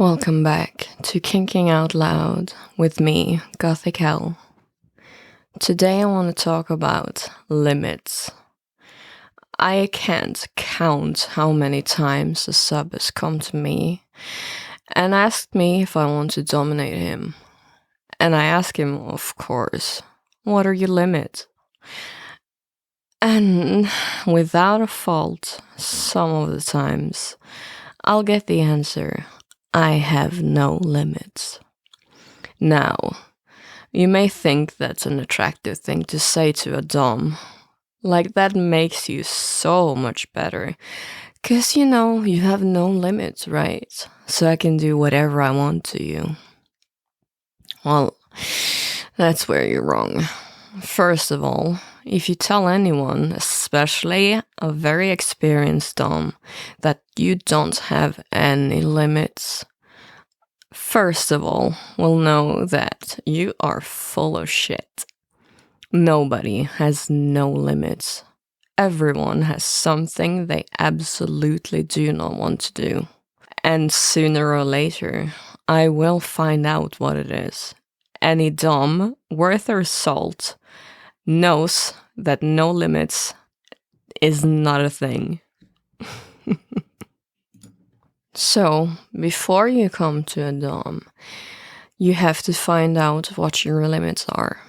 Welcome back to Kinking Out Loud with me, Gothic Hell. Today I want to talk about limits. I can't count how many times a sub has come to me and asked me if I want to dominate him. And I ask him, of course, what are your limits? And without a fault, some of the times, I'll get the answer, I have no limits. Now, you may think that's an attractive thing to say to a dom. Like, that makes you so much better. 'Cause, you have no limits, right? So I can do whatever I want to you. Well, that's where you're wrong. First of all, if you tell anyone, especially a very experienced dom, that you don't have any limits, first of all, we'll know that you are full of shit. Nobody has no limits. Everyone has something they absolutely do not want to do. And sooner or later, I will find out what it is. Any dom worth their salt knows that no limits is not a thing. So, before you come to a dom, you have to find out what your limits are.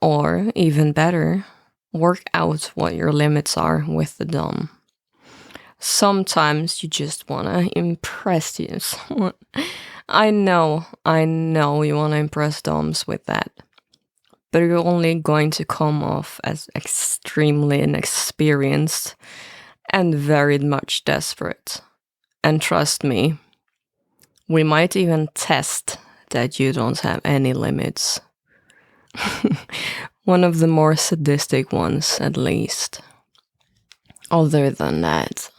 Or, even better, work out what your limits are with the dom. Sometimes you just want to impress someone. I know you want to impress doms with that. But you're only going to come off as extremely inexperienced and very much desperate. And trust me, we might even test that you don't have any limits. One of the more sadistic ones, at least. Other than that,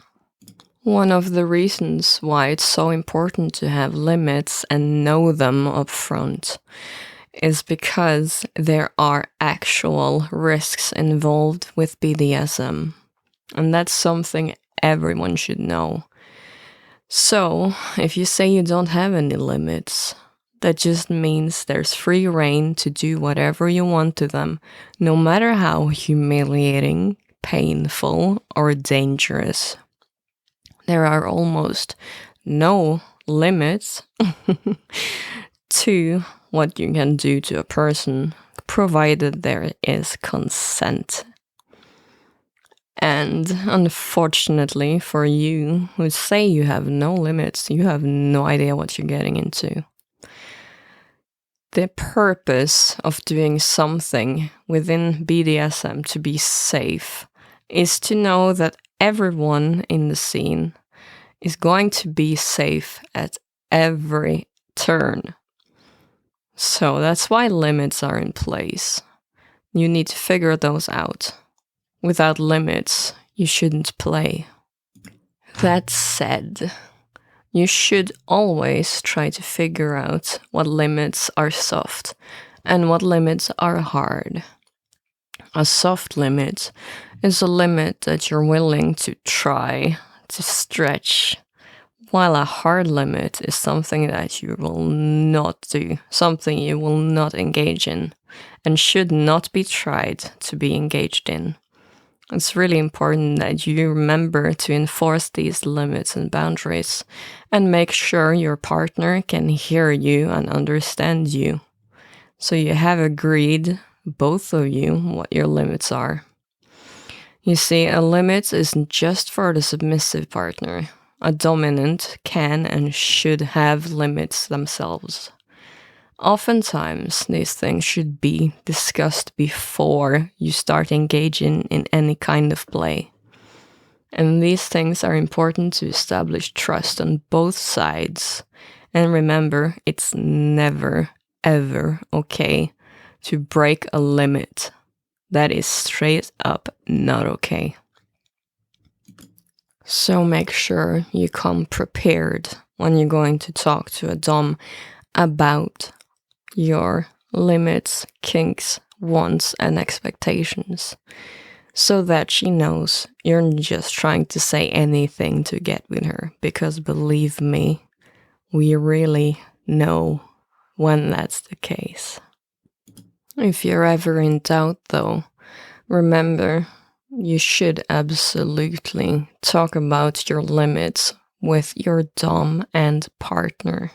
one of the reasons why it's so important to have limits and know them up front is because there are actual risks involved with BDSM. And that's something everyone should know. So, if you say you don't have any limits, that just means there's free reign to do whatever you want to them, no matter how humiliating, painful, or dangerous. There are almost no limits to what you can do to a person, provided there is consent. And unfortunately for you who say you have no limits, you have no idea what you're getting into. The purpose of doing something within BDSM to be safe is to know that everyone in the scene is going to be safe at every turn. So that's why limits are in place. You need to figure those out. Without limits, you shouldn't play. That said, you should always try to figure out what limits are soft and what limits are hard. A soft limit is a limit that you're willing to try to stretch, while a hard limit is something that you will not do, something you will not engage in, and should not be tried to be engaged in. It's really important that you remember to enforce these limits and boundaries and make sure your partner can hear you and understand you. So you have agreed, both of you, what your limits are. You see, a limit isn't just for the submissive partner. A dominant can and should have limits themselves. Oftentimes, these things should be discussed before you start engaging in any kind of play. And these things are important to establish trust on both sides. And remember, it's never, ever okay to break a limit. That is straight up not okay. So make sure you come prepared when you're going to talk to a dom about your limits, kinks, wants, and expectations, so that she knows you're just trying to say anything to get with her, because believe me, we really know when that's the case. If you're ever in doubt, though, remember you should absolutely talk about your limits with your dom and partner.